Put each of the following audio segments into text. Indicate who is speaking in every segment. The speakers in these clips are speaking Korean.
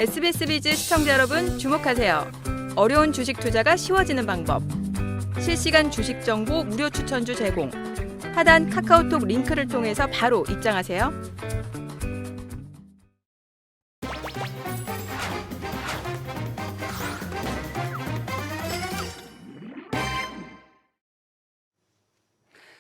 Speaker 1: SBS 비즈 시청자 여러분 주목하세요. 어려운 주식 투자가 쉬워지는 방법. 실시간 주식 정보 무료 추천주 제공. 하단 카카오톡 링크를 통해서 바로 입장하세요.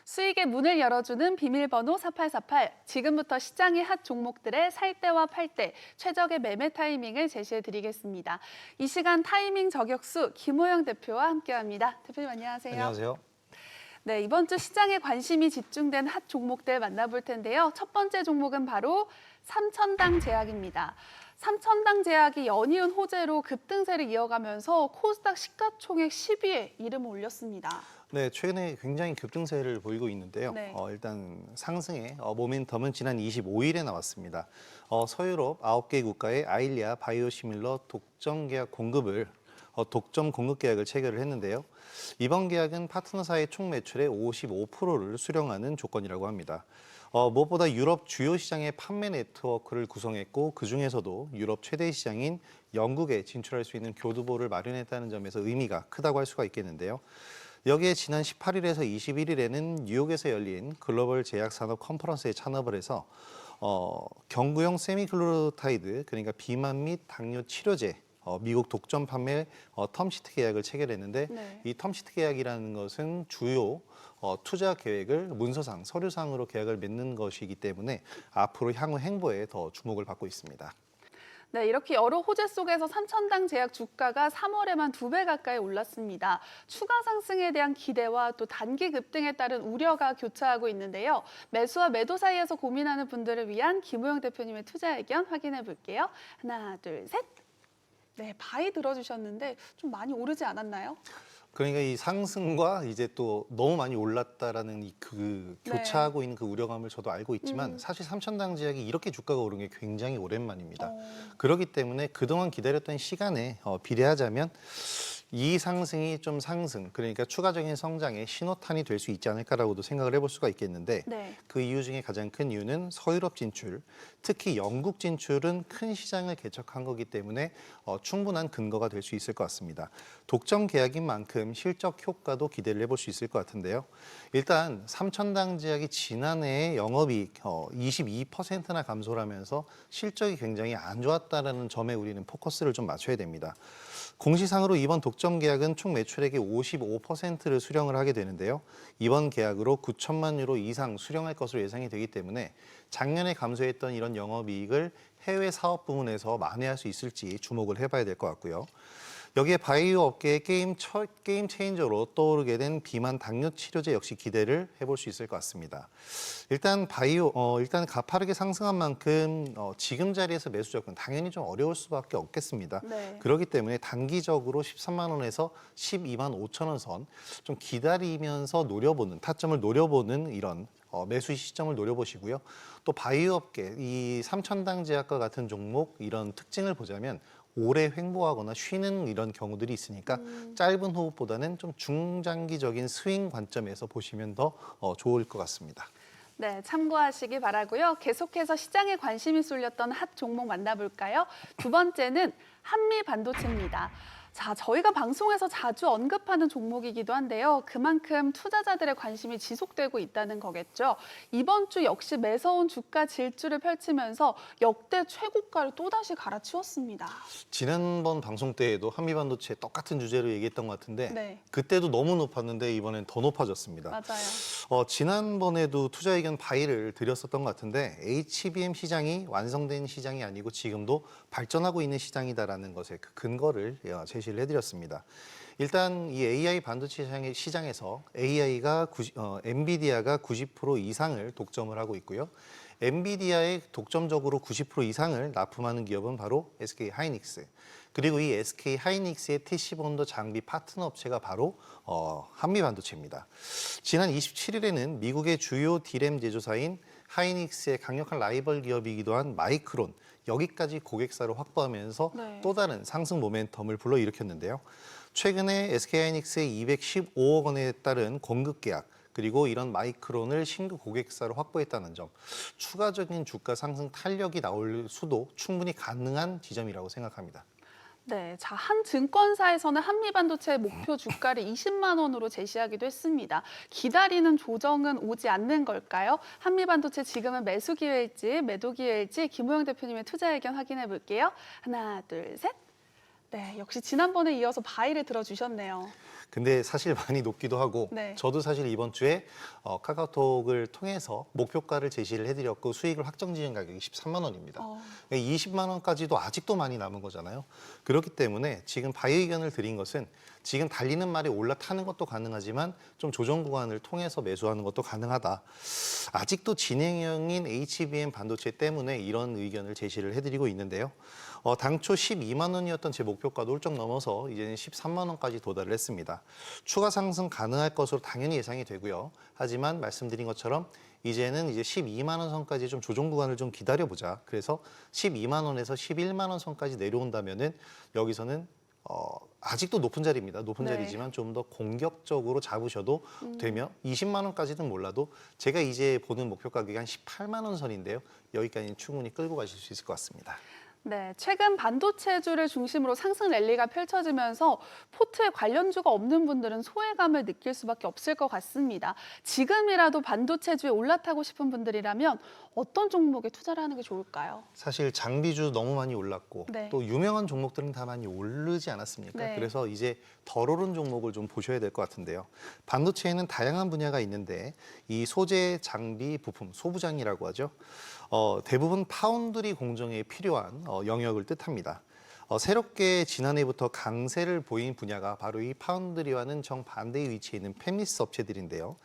Speaker 2: 수익의 문을 열어주는 비밀번호 4848. 지금부터 시장의 핫 종목들의 살 때와 팔 때 최적의 매매 타이밍을 제시해드리겠습니다. 이 시간 타이밍 저격수 김호영 대표와 함께합니다. 대표님 안녕하세요.
Speaker 3: 안녕하세요.
Speaker 2: 네, 이번 주 시장에 관심이 집중된 핫 종목들 만나볼 텐데요. 첫 번째 종목은 바로 삼천당 제약입니다. 삼천당 제약이 연이은 호재로 급등세를 이어가면서 코스닥 시가총액 10위에 이름을 올렸습니다.
Speaker 3: 네, 최근에 굉장히 급등세를 보이고 있는데요.
Speaker 2: 네.
Speaker 3: 일단 상승의 모멘텀은 지난 25일에 나왔습니다. 서유럽 9개 국가의 아일리아 바이오시밀러 독점 계약 공급을 독점 공급 계약을 체결을 했는데요. 이번 계약은 파트너사의 총 매출의 55%를 수령하는 조건이라고 합니다. 무엇보다 유럽 주요 시장의 판매 네트워크를 구성했고 그중에서도 유럽 최대 시장인 영국에 진출할 수 있는 교두보를 마련했다는 점에서 의미가 크다고 할 수가 있겠는데요. 여기에 지난 18일에서 21일에는 뉴욕에서 열린 글로벌 제약산업 컨퍼런스에 참석을 해서 경구용 세미글루타이드, 그러니까 비만 및 당뇨 치료제 미국 독점 판매 텀시트 계약을 체결했는데
Speaker 2: 네.
Speaker 3: 이 텀시트 계약이라는 것은 주요 투자 계획을 문서상, 서류상으로 계약을 맺는 것이기 때문에 앞으로 향후 행보에 더 주목을 받고 있습니다.
Speaker 2: 네, 이렇게 여러 호재 속에서 삼천당 제약 주가가 3월에만 2배 가까이 올랐습니다. 추가 상승에 대한 기대와 또 단기 급등에 따른 우려가 교차하고 있는데요. 매수와 매도 사이에서 고민하는 분들을 위한 김호영 대표님의 투자 의견 확인해 볼게요. 하나, 둘, 셋. 네, 바이 들어주셨는데 좀 많이 오르지 않았나요?
Speaker 3: 그러니까 이 상승과 이제 또 너무 많이 올랐다라는
Speaker 2: 네.
Speaker 3: 교차하고 있는 그 우려감을 저도 알고 있지만 사실 삼천당 제약이 이렇게 주가가 오른 게 굉장히 오랜만입니다. 그렇기 때문에 그동안 기다렸던 시간에 비례하자면 이 상승이 좀 그러니까 추가적인 성장의 신호탄이 될 수 있지 않을까라고도 생각을 해볼 수가 있겠는데
Speaker 2: 네.
Speaker 3: 그 이유 중에 가장 큰 이유는 서유럽 진출, 특히 영국 진출은 큰 시장을 개척한 거기 때문에 충분한 근거가 될 수 있을 것 같습니다. 독점 계약인 만큼 실적 효과도 기대를 해볼 수 있을 것 같은데요. 일단 삼천당 제약이 지난해에 영업이익 22%나 감소를 하면서 실적이 굉장히 안 좋았다는 점에 우리는 포커스를 좀 맞춰야 됩니다. 공시상으로 이번 독점 계약은 총 매출액의 55%를 수령을 하게 되는데요. 이번 계약으로 9천만 유로 이상 수령할 것으로 예상이 되기 때문에 작년에 감소했던 이런 영업이익을 해외 사업 부문에서 만회할 수 있을지 주목을 해봐야 될 것 같고요. 여기에 바이오 업계의 게임 체인저로 떠오르게 된 비만 당뇨 치료제 역시 기대를 해볼 수 있을 것 같습니다. 일단 일단 가파르게 상승한 만큼 지금 자리에서 매수 접근 당연히 좀 어려울 수밖에 없겠습니다.
Speaker 2: 네.
Speaker 3: 그렇기 때문에 단기적으로 13만 원에서 12만 5천 원 선 좀 기다리면서 타점을 노려보는 이런 매수 시점을 노려보시고요. 또 바이오 업계, 이 삼천당 제약과 같은 종목 이런 특징을 보자면 오래 횡보하거나 쉬는 이런 경우들이 있으니까 짧은 호흡보다는 좀 중장기적인 스윙 관점에서 보시면 더 좋을 것 같습니다.
Speaker 2: 네, 참고하시기 바라고요. 계속해서 시장에 관심이 쏠렸던 핫 종목 만나볼까요? 두 번째는 한미 반도체입니다. 자, 저희가 방송에서 자주 언급하는 종목이기도 한데요. 그만큼 투자자들의 관심이 지속되고 있다는 거겠죠. 이번 주 역시 매서운 주가 질주를 펼치면서 역대 최고가를 또다시 갈아치웠습니다.
Speaker 3: 지난번 방송 때에도 한미반도체 똑같은 주제로 얘기했던 것 같은데
Speaker 2: 네.
Speaker 3: 그때도 너무 높았는데 이번엔 더 높아졌습니다.
Speaker 2: 맞아요.
Speaker 3: 지난번에도 투자 의견 바이를 드렸었던 것 같은데 HBM 시장이 완성된 시장이 아니고 지금도 발전하고 있는 시장이다라는 것의 그 근거를 제시를 해드렸습니다. 일단 이 AI 반도체 시장에서 엔비디아가 90% 이상을 독점을 하고 있고요. 엔비디아의 독점적으로 90% 이상을 납품하는 기업은 바로 SK 하이닉스. 그리고 이 SK 하이닉스의 TC본도 장비 파트너 업체가 바로 한미반도체입니다. 지난 27일에는 미국의 주요 D램 제조사인 하이닉스의 강력한 라이벌 기업이기도 한 마이크론, 여기까지 고객사를 확보하면서
Speaker 2: 네.
Speaker 3: 또 다른 상승 모멘텀을 불러일으켰는데요. 최근에 SK 하이닉스의 215억 원에 따른 공급 계약, 그리고 이런 마이크론을 신규 고객사로 확보했다는 점, 추가적인 주가 상승 탄력이 나올 수도 충분히 가능한 지점이라고 생각합니다.
Speaker 2: 네, 자, 한 증권사에서는 한미반도체 목표 주가를 20만 원으로 제시하기도 했습니다. 기다리는 조정은 오지 않는 걸까요? 한미반도체 지금은 매수 기회일지 매도 기회일지 김호영 대표님의 투자 의견 확인해 볼게요. 하나, 둘, 셋. 네, 역시 지난번에 이어서 바이를 들어주셨네요.
Speaker 3: 근데 사실 많이 높기도 하고
Speaker 2: 네.
Speaker 3: 저도 사실 이번 주에 카카오톡을 통해서 목표가를 제시를 해드렸고 수익을 확정 지은 가격이 13만 원입니다. 20만 원까지도 아직도 많이 남은 거잖아요. 그렇기 때문에 지금 바이 의견을 드린 것은 지금 달리는 말이 올라타는 것도 가능하지만 좀 조정 구간을 통해서 매수하는 것도 가능하다. 아직도 진행형인 HBM 반도체 때문에 이런 의견을 제시를 해드리고 있는데요. 당초 12만 원이었던 제 목표가도 훌쩍 넘어서 이제는 13만 원까지 도달을 했습니다. 추가 상승 가능할 것으로 당연히 예상이 되고요. 하지만 말씀드린 것처럼 이제는 이제 12만 원 선까지 좀 조정 구간을 좀 기다려보자. 그래서 12만 원에서 11만 원 선까지 내려온다면은 여기서는 아직도 높은 자리입니다. 높은
Speaker 2: 네.
Speaker 3: 자리지만 좀 더 공격적으로 잡으셔도 되며 20만 원까지는 몰라도 제가 이제 보는 목표 가격이 한 18만 원 선인데요. 여기까지는 충분히 끌고 가실 수 있을 것 같습니다.
Speaker 2: 네, 최근 반도체주를 중심으로 상승 랠리가 펼쳐지면서 포트에 관련주가 없는 분들은 소외감을 느낄 수밖에 없을 것 같습니다. 지금이라도 반도체주에 올라타고 싶은 분들이라면 어떤 종목에 투자를 하는 게 좋을까요?
Speaker 3: 사실 장비주 너무 많이 올랐고
Speaker 2: 네.
Speaker 3: 또 유명한 종목들은 다 많이 오르지 않았습니까?
Speaker 2: 네.
Speaker 3: 그래서 이제 덜 오른 종목을 좀 보셔야 될 것 같은데요. 반도체에는 다양한 분야가 있는데 이 소재, 장비, 부품, 소부장이라고 하죠. 대부분 파운드리 공정에 필요한 영역을 뜻합니다. 새롭게 지난해부터 강세를 보인 분야가 바로 이 파운드리와는 정반대의 위치에 있는 팹리스 업체들인데요.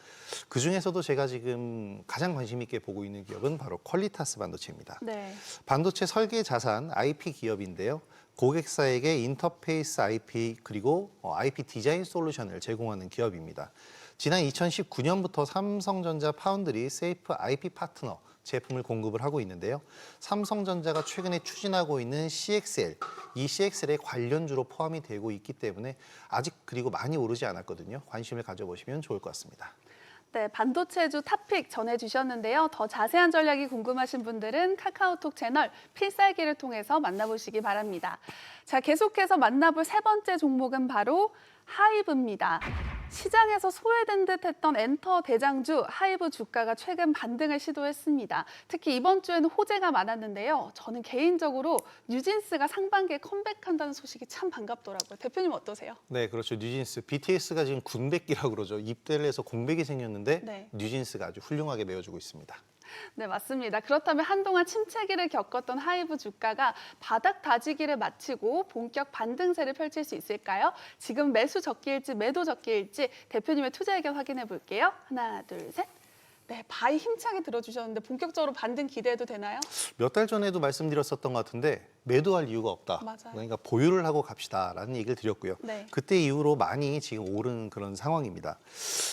Speaker 3: 그중에서도 제가 지금 가장 관심 있게 보고 있는 기업은 바로 퀄리타스 반도체입니다.
Speaker 2: 네.
Speaker 3: 반도체 설계 자산 IP 기업인데요. 고객사에게 인터페이스 IP 그리고 IP 디자인 솔루션을 제공하는 기업입니다. 지난 2019년부터 삼성전자 파운드리 세이프 IP 파트너 제품을 공급을 하고 있는데요. 삼성전자가 최근에 추진하고 있는 CXL, 이 CXL의 관련주로 포함이 되고 있기 때문에 아직 그리고 많이 오르지 않았거든요. 관심을 가져보시면 좋을 것 같습니다.
Speaker 2: 네, 반도체주 탑픽 전해주셨는데요. 더 자세한 전략이 궁금하신 분들은 카카오톡 채널 필살기를 통해서 만나보시기 바랍니다. 자, 계속해서 만나볼 세 번째 종목은 바로 하이브입니다. 시장에서 소외된 듯했던 엔터 대장주 하이브 주가가 최근 반등을 시도했습니다. 특히 이번 주에는 호재가 많았는데요. 저는 개인적으로 뉴진스가 상반기에 컴백한다는 소식이 참 반갑더라고요. 대표님 어떠세요?
Speaker 3: 네, 그렇죠. 뉴진스, BTS가 지금 군백기라고 그러죠. 입대를 해서 공백이 생겼는데
Speaker 2: 네.
Speaker 3: 뉴진스가 아주 훌륭하게 메워주고 있습니다.
Speaker 2: 네, 맞습니다. 그렇다면 한동안 침체기를 겪었던 하이브 주가가 바닥 다지기를 마치고 본격 반등세를 펼칠 수 있을까요? 지금 매수 적기일지 매도 적기일지 대표님의 투자 의견 확인해 볼게요. 하나, 둘, 셋. 네, 바이 힘차게 들어주셨는데 본격적으로 반등 기대해도 되나요?
Speaker 3: 몇 달 전에도 말씀드렸었던 것 같은데 매도할 이유가 없다.
Speaker 2: 맞아요.
Speaker 3: 그러니까 보유를 하고 갑시다라는 얘기를 드렸고요.
Speaker 2: 네.
Speaker 3: 그때 이후로 많이 지금 오른 그런 상황입니다.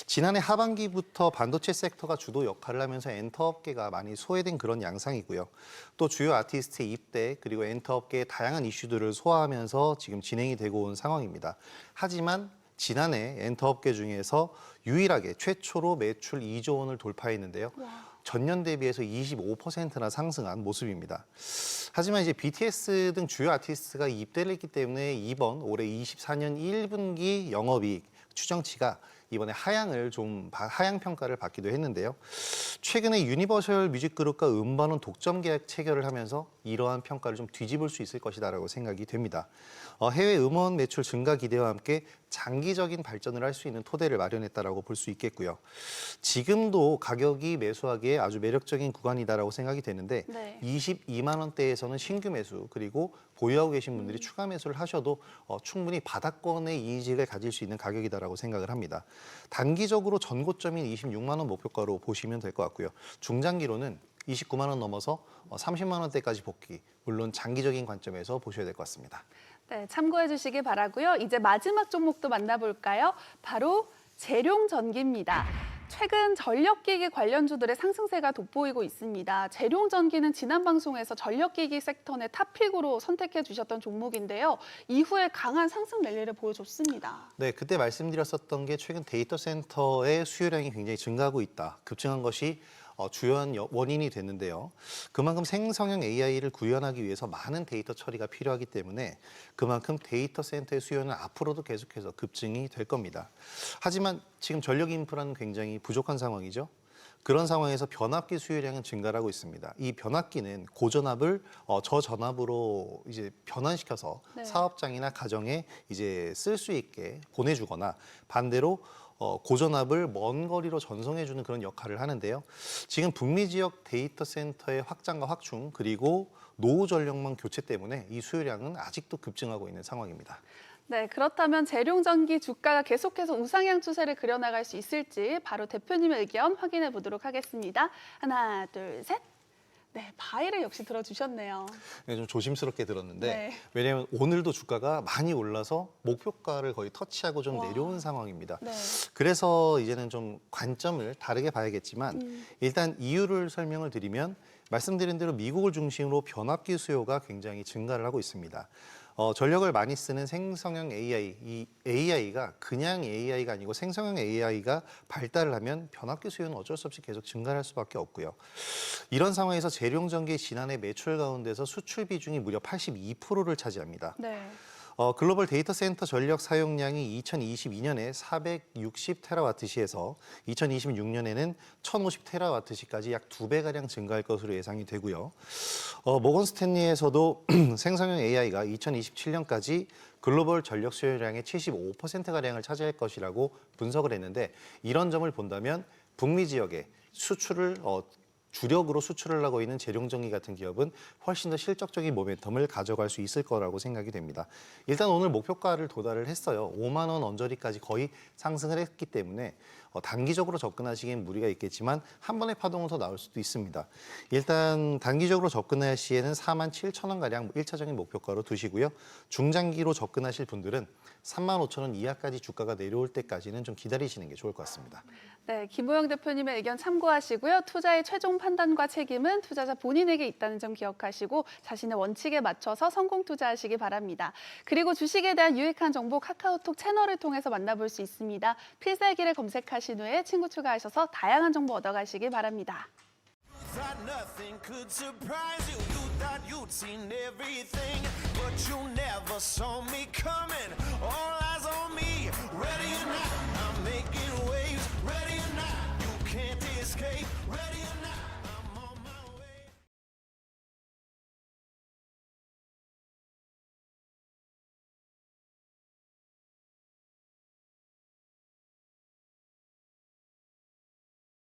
Speaker 3: 지난해 하반기부터 반도체 섹터가 주도 역할을 하면서 엔터업계가 많이 소외된 그런 양상이고요. 또 주요 아티스트의 입대 그리고 엔터업계의 다양한 이슈들을 소화하면서 지금 진행이 되고 온 상황입니다. 하지만 지난해 엔터업계 중에서 유일하게 최초로 매출 2조 원을 돌파했는데요. 전년 대비해서 25%나 상승한 모습입니다. 하지만 이제 BTS 등 주요 아티스트가 입대를 했기 때문에 이번 올해 24년 1분기 영업이익 추정치가 이번에 하향 평가를 받기도 했는데요. 최근에 유니버셜 뮤직그룹과 음반원 독점 계약 체결을 하면서 이러한 평가를 좀 뒤집을 수 있을 것이다라고 생각이 됩니다. 해외 음원 매출 증가 기대와 함께 장기적인 발전을 할 수 있는 토대를 마련했다라고 볼 수 있겠고요. 지금도 가격이 매수하기에 아주 매력적인 구간이다라고 생각이 되는데
Speaker 2: 네.
Speaker 3: 22만 원대에서는 신규 매수 그리고 보유하고 계신 분들이 추가 매수를 하셔도 충분히 바닥권의 이직을 가질 수 있는 가격이다라고 생각을 합니다. 단기적으로 전고점인 26만 원 목표가로 보시면 될 것 같고요. 중장기로는 29만 원 넘어서 30만 원대까지 복귀, 물론 장기적인 관점에서 보셔야 될 것 같습니다.
Speaker 2: 네, 참고해 주시기 바라고요. 이제 마지막 종목도 만나볼까요? 바로 재룡전기입니다. 최근 전력기기 관련주들의 상승세가 돋보이고 있습니다. 재룡전기는 지난 방송에서 전력기기 섹터 내 탑픽으로 선택해 주셨던 종목인데요. 이후에 강한 상승 랠리를 보여줬습니다.
Speaker 3: 네, 그때 말씀드렸었던 게 최근 데이터 센터의 수요량이 굉장히 증가하고 있다. 급증한 것이 주요한 원인이 됐는데요. 그만큼 생성형 AI를 구현하기 위해서 많은 데이터 처리가 필요하기 때문에 그만큼 데이터 센터의 수요는 앞으로도 계속해서 급증이 될 겁니다. 하지만 지금 전력 인프라는 굉장히 부족한 상황이죠. 그런 상황에서 변압기 수요량은 증가를 하고 있습니다. 이 변압기는 고전압을 저전압으로 이제 변환시켜서
Speaker 2: 네.
Speaker 3: 사업장이나 가정에 이제 쓸 수 있게 보내주거나 반대로 고전압을 먼 거리로 전송해주는 그런 역할을 하는데요. 지금 북미 지역 데이터 센터의 확장과 확충 그리고 노후 전력망 교체 때문에 이 수요량은 아직도 급증하고 있는 상황입니다.
Speaker 2: 네, 그렇다면 재룡전기 주가가 계속해서 우상향 추세를 그려나갈 수 있을지 바로 대표님의 의견 확인해 보도록 하겠습니다. 하나, 둘, 셋. 네, 바이를 역시 들어주셨네요.
Speaker 3: 네, 좀 조심스럽게 들었는데
Speaker 2: 네.
Speaker 3: 왜냐하면 오늘도 주가가 많이 올라서 목표가를 거의 터치하고 좀
Speaker 2: 와.
Speaker 3: 내려온 상황입니다.
Speaker 2: 네.
Speaker 3: 그래서 이제는 좀 관점을 다르게 봐야겠지만 일단 이유를 설명을 드리면 말씀드린 대로 미국을 중심으로 변압기 수요가 굉장히 증가를 하고 있습니다. 전력을 많이 쓰는 생성형 AI, 이 AI가 그냥 AI가 아니고 생성형 AI가 발달을 하면 변압기 수요는 어쩔 수 없이 계속 증가할 수밖에 없고요. 이런 상황에서 재룡전기 지난해 매출 가운데서 수출 비중이 무려 82%를 차지합니다.
Speaker 2: 네.
Speaker 3: 글로벌 데이터 센터 전력 사용량이 2022년에 460테라와트시에서 2026년에는 1050테라와트시까지 약 2배가량 증가할 것으로 예상이 되고요. 모건 스탠리에서도 생성형 AI가 2027년까지 글로벌 전력 수요량의 75%가량을 차지할 것이라고 분석을 했는데 이런 점을 본다면 북미 지역에 수출을 주력으로 수출을 하고 있는 재룡전기 같은 기업은 훨씬 더 실적적인 모멘텀을 가져갈 수 있을 거라고 생각이 됩니다. 일단 오늘 목표가를 도달을 했어요. 5만 원 언저리까지 거의 상승을 했기 때문에 단기적으로 접근하시기엔 무리가 있겠지만 한 번의 파동은 더 나올 수도 있습니다. 일단 단기적으로 접근할 시에는 4만 7천 원가량 1차적인 목표가로 두시고요. 중장기로 접근하실 분들은 3만 5천 원 이하까지 주가가 내려올 때까지는 좀 기다리시는 게 좋을 것 같습니다.
Speaker 2: 네, 김호영 대표님의 의견 참고하시고요. 투자의 최종 판단과 책임은 투자자 본인에게 있다는 점 기억하시고 자신의 원칙에 맞춰서 성공 투자하시기 바랍니다. 그리고 주식에 대한 유익한 정보 카카오톡 채널을 통해서 만나볼 수 있습니다. 필살기를 검색하신 후에 친구 추가하셔서 다양한 정보 얻어가시기 바랍니다.
Speaker 4: Thought nothing could surprise you. You thought you'd seen everything, but you never saw me coming. All eyes on me, ready or not, I'm making waves. Ready or not, you can't escape. Ready or not.